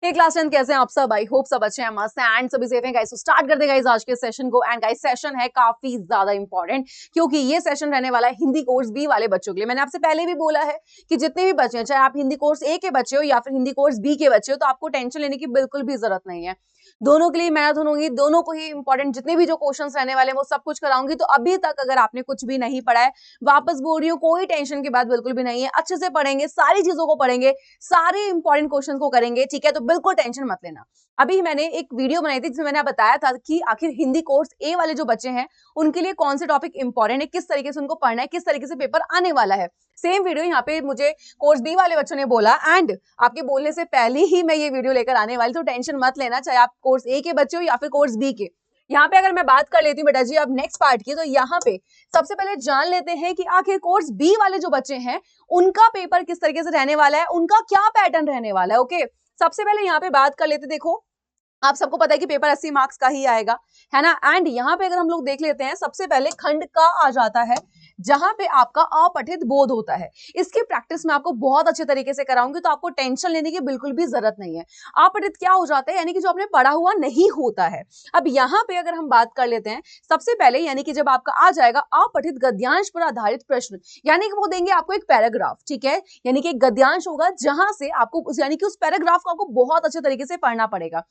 हे class 10 कैसे हैं आप सब? आई होप सब अच्छे हैं, मस्त हैं एंड सभी सेफ हैं गाइस। तो स्टार्ट करते हैं गाइस आज के सेशन को। एंड गाइस सेशन है काफी ज्यादा इंपॉर्टेंट क्योंकि ये सेशन रहने वाला है हिंदी कोर्स बी वाले बच्चों के लिए। मैंने आपसे पहले भी बोला है कि जितने भी बच्चे हैं, चाहे आप हिंदी कोर्स ए के बच्चे हो या फिर हिंदी कोर्स बी के बच्चे हो, तो आपको टेंशन लेने की बिल्कुल भी जरूरत नहीं है। दोनों के लिए मैराथन होंगी, दोनों को ही इंपॉर्टेंट जितने भी जो क्वेश्चंस रहने वाले हैं वो सब कुछ कराऊंगी। तो अभी तक अगर आपने कुछ भी नहीं पढ़ा है, वापस बोल रही हूँ, कोई टेंशन की बात बिल्कुल भी नहीं है। अच्छे से पढ़ेंगे, सारी चीजों को पढ़ेंगे, सारे इंपॉर्टेंट क्वेश्चन को करेंगे, ठीक है? तो बिल्कुल टेंशन मत लेना। अभी मैंने एक वीडियो बनाई थी जिसमें मैंने बताया था कि आखिर हिंदी कोर्स ए वाले जो बच्चे हैं उनके लिए कौन से टॉपिक इंपॉर्टेंट है, किस तरीके से उनको पढ़ना है, किस तरीके से पेपर आने वाला है। सेम वीडियो यहाँ पे मुझे कोर्स बी वाले बच्चों ने बोला एंड आपके बोलने से पहले ही मैं ये वीडियो लेकर आने वाली, तो टेंशन मत लेना, चाहे आप कोर्स ए के बच्चे हो या फिर कोर्स बी के। यहाँ पे अगर मैं बात कर लेती हूँ बेटा जी अब नेक्स्ट पार्ट की, तो यहाँ पे सबसे पहले जान लेते हैं कि आखिर कोर्स बी वाले जो बच्चे हैं उनका पेपर किस तरीके से रहने वाला है, उनका क्या पैटर्न रहने वाला है। ओके, सबसे पहले यहाँ पे बात कर लेते, देखो आप सबको पता है कि पेपर 80 मार्क्स का ही आएगा, है ना। एंड यहाँ पे अगर हम लोग देख लेते हैं, सबसे पहले खंड का आ जाता है जहां पे आपका अपठित बोध होता है। इसकी प्रैक्टिस मैं आपको बहुत अच्छे तरीके से कराऊंगी, तो आपको टेंशन लेने की बिल्कुल भी जरूरत नहीं है। अपठित क्या हो जाता है, यानी कि जो आपने पढ़ा हुआ नहीं होता है। अब यहाँ पे अगर हम बात कर लेते हैं सबसे पहले, यानी कि जब आपका आ जाएगा अपठित गद्यांश पर आधारित प्रश्न, यानी कि वो देंगे आपको एक पैराग्राफ, ठीक है, यानी कि एक गद्यांश होगा जहां से आपको यानी कि उस पैराग्राफ को आपको बहुत अच्छे तरीके से पढ़ना पड़ेगा।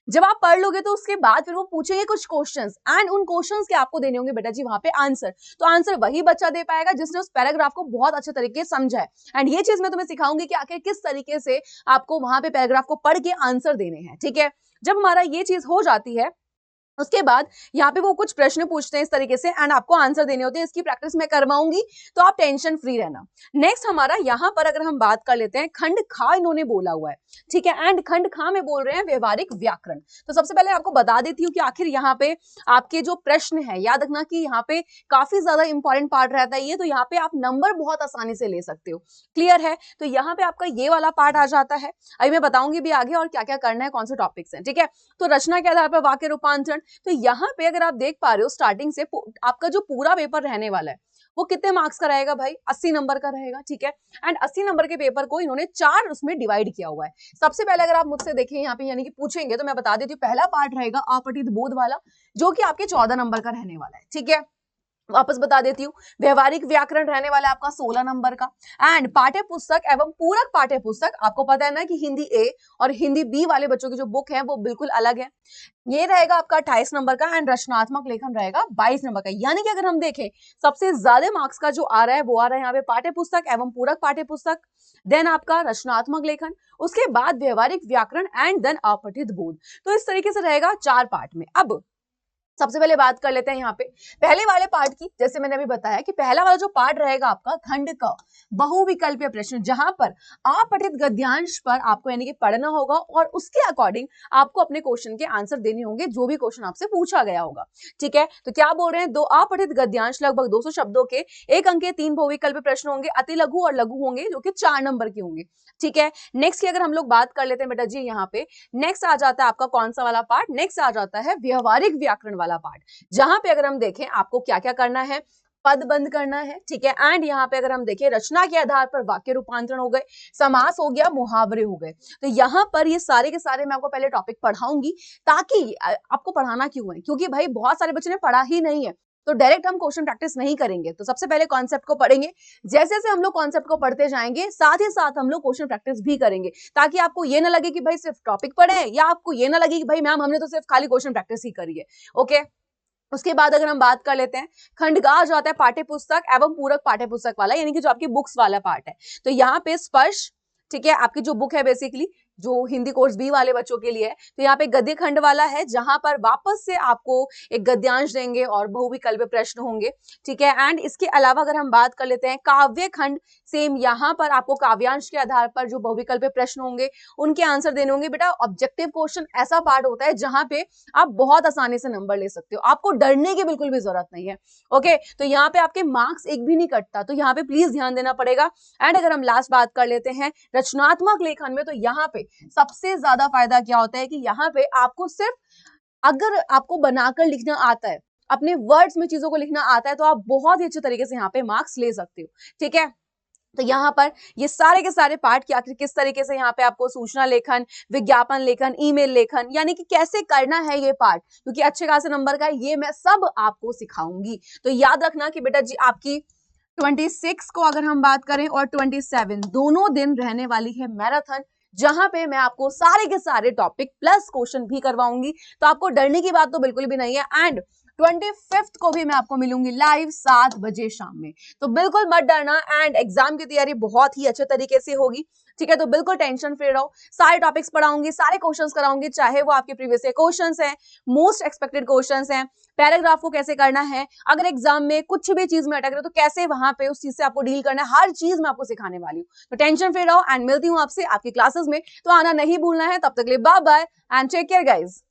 जब आप पढ़ लोगे तो उसके बाद फिर वो पूछेंगे कुछ क्वेश्चंस एंड उन क्वेश्चंस के आपको देने होंगे बेटा जी वहां पे आंसर। तो आंसर वही बच्चा दे पाएगा जिसने उस पैराग्राफ को बहुत अच्छे तरीके से समझा है। एंड ये चीज मैं तुम्हें सिखाऊंगी कि आखिर किस तरीके से आपको वहां पे पैराग्राफ को पढ़ के आंसर देने हैं, ठीक है। जब हमारा ये चीज हो जाती है उसके बाद यहाँ पे वो कुछ प्रश्न पूछते हैं इस तरीके से एंड आपको आंसर देने होते हैं। इसकी प्रैक्टिस मैं करवाऊंगी, तो आप टेंशन फ्री रहना। नेक्स्ट हमारा यहाँ पर अगर हम बात कर लेते हैं, खंड खा इन्होंने बोला हुआ है, ठीक है। एंड खंड खा में बोल रहे हैं व्यवहारिक व्याकरण। तो सबसे पहले आपको बता देती हूँ कि आखिर यहाँ पे आपके जो प्रश्न है, याद रखना कि यहाँ पे काफी ज्यादा इंपॉर्टेंट पार्ट रहता है ये, तो यहाँ पे आप नंबर बहुत आसानी से ले सकते हो। क्लियर है? तो यहाँ पे आपका ये वाला पार्ट आ जाता है। अभी मैं बताऊंगी भी आगे और क्या क्या करना है, कौन से टॉपिक्स हैं, ठीक है। तो रचना के आधार पर वाक्य रूपांतरण, तो यहाँ पे अगर आप देख पा रहे हो स्टार्टिंग से आपका जो पूरा पेपर रहने वाला है वो कितने मार्क्स का रहेगा भाई? 80 नंबर का रहेगा, ठीक है। एंड 80 नंबर के पेपर को इन्होंने 4 उसमें डिवाइड किया हुआ है। सबसे पहले अगर आप मुझसे देखें यहाँ पे, यानी कि पूछेंगे, तो मैं बता देती हूँ पहला पार्ट रहेगा अपठित बोध वाला, जो कि आपके 14 नंबर का रहने वाला है, ठीक है। वापस बता देती हूँ, व्यवहारिक व्याकरण रहने वाला है आपका 16 नंबर का। एंड पाठ्य पुस्तक एवं पूरक पाठ्य पुस्तक, आपको पता है ना कि हिंदी ए और हिंदी बी वाले बच्चों की जो बुक है वो बिल्कुल अलग है, ये रहेगा आपका 28 नंबर का। एंड रचनात्मक लेखन रहेगा 22 नंबर का। यानी कि अगर हम देखें सबसे ज्यादा मार्क्स का जो आ रहा है वो आ रहा है यहाँ पे पाठ्य पुस्तक एवं पूरक पाठ्य पुस्तक, देन आपका रचनात्मक लेखन, उसके बाद व्यवहारिक व्याकरण एंड देन अपठित बोध। तो इस तरीके से रहेगा 4 पार्ट में। अब सबसे पहले बात कर लेते हैं यहाँ पे पहले वाले पार्ट की। जैसे मैंने अभी बताया कि पहला वाला जो पार्ट रहेगा आपका खंड का बहुविकल्पीय प्रश्न, जहां पर अपठित गद्यांश पर आपको यानी कि पढ़ना होगा और उसके अकॉर्डिंग आपको अपने क्वेश्चन के आंसर देने होंगे, जो भी क्वेश्चन आपसे पूछा गया होगा, ठीक है। तो क्या बोल रहे हैं, 2 अपठित गद्यांश लगभग 200 शब्दों के, 1 अंक के 3 बहुविकल्पीय प्रश्न होंगे, अति लघु और लघु होंगे, जो कि 4 नंबर के होंगे, ठीक है। नेक्स्ट की अगर हम लोग बात कर लेते हैं बेटा जी, यहाँ पे नेक्स्ट आ जाता है आपका कौन सा वाला पार्ट, नेक्स्ट आ जाता है व्यवहारिक व्याकरण वाला पार्ट, जहां पे अगर हम देखें आपको क्या क्या करना है, पद बंद करना है, ठीक है। एंड यहाँ पे अगर हम देखें रचना के आधार पर वाक्य रूपांतरण हो गए, समास हो गया, मुहावरे हो गए। तो यहाँ पर ये सारे के सारे मैं आपको पहले टॉपिक पढ़ाऊंगी, ताकि आपको पढ़ाना क्यों है, क्योंकि भाई बहुत सारे बच्चों ने पढ़ा ही नहीं है, तो डायरेक्ट हम क्वेश्चन प्रैक्टिस नहीं करेंगे। तो सबसे पहले कॉन्सेप्ट को पढ़ेंगे, जैसे जैसे हम लोग कॉन्सेप्ट को पढ़ते जाएंगे साथ ही साथ हम लोग क्वेश्चन प्रैक्टिस भी करेंगे, ताकि आपको ये ना लगे कि भाई सिर्फ टॉपिक पढ़े, या आपको ये ना लगे कि भाई मैम हमने तो सिर्फ खाली क्वेश्चन प्रैक्टिस ही करी है। ओके, उसके बाद अगर हम बात कर लेते हैं खंड का आ जाता है पाठ्य पुस्तक एवं पूरक पाठ्य पुस्तक वाला, यानी कि जो आपकी बुक्स वाला पार्ट है। तो यहाँ पे स्पर्श, ठीक है, आपकी जो बुक है बेसिकली जो हिंदी कोर्स बी वाले बच्चों के लिए है, तो यहाँ पे गद्य खंड वाला है, जहां पर वापस से आपको एक गद्यांश देंगे और बहुविकल्पीय प्रश्न होंगे, ठीक है। एंड इसके अलावा अगर हम बात कर लेते हैं काव्य खंड, सेम यहाँ पर आपको काव्यांश के आधार पर जो बहुविकल्पीय प्रश्न होंगे उनके आंसर देने होंगे। बेटा ऑब्जेक्टिव क्वेश्चन ऐसा पार्ट होता है जहां पे आप बहुत आसानी से नंबर ले सकते हो, आपको डरने की बिल्कुल भी जरूरत नहीं है। ओके, तो यहाँ पे आपके मार्क्स एक भी नहीं कटता, तो यहाँ पे प्लीज ध्यान देना पड़ेगा। एंड अगर हम लास्ट बात कर लेते हैं रचनात्मक लेखन में, तो यहाँ पे सबसे ज्यादा फायदा क्या होता है कि यहाँ पे आपको सिर्फ अगर आपको बनाकर लिखना आता है, अपने वर्ड्स में चीजों को लिखना आता है, तो आप बहुत ही अच्छे तरीके से यहाँ पे मार्क्स ले सकते हो, ठीक है। तो यहाँ पर ये सारे के सारे पार्ट कि आखिर किस तरीके से यहाँ पे आपको सूचना लेखन, विज्ञापन लेखन, ईमेल लेखन, यानी कि कैसे करना है ये पार्ट, क्योंकि अच्छे खासे नंबर का ये मैं सब आपको सिखाऊंगी। तो याद रखना कि बेटा जी आपकी 26 को अगर हम बात करें और 27 दोनों दिन रहने वाली है मैराथन, जहां पे मैं आपको सारे के सारे टॉपिक प्लस क्वेश्चन भी करवाऊंगी। तो आपको डरने की बात तो बिल्कुल भी नहीं है। एंड 25 को भी मैं आपको मिलूंगी लाइव 7 बजे शाम में। तो बिल्कुल मत डरना एंड एग्जाम की तैयारी बहुत ही अच्छे तरीके से होगी, ठीक है। तो बिल्कुल टेंशन फ्री रहो, सारे टॉपिक्स पढ़ाऊंगी, सारे क्वेश्चंस कराऊंगी, चाहे वो आपके प्रीवियस ईयर क्वेश्चंस हैं, मोस्ट एक्सपेक्टेड क्वेश्चंस हैं, पैराग्राफ को कैसे करना है, अगर एग्जाम में कुछ भी चीज में अटक रहे तो कैसे वहां पे उस चीज से आपको डील करना है, हर चीज मैं आपको सिखाने वाली हूँ। तो टेंशन फ्री रहो एंड मिलती हूँ आपसे आपकी क्लासेस में। तो आना नहीं भूलना है। तब तक के लिए bye bye and take care guys.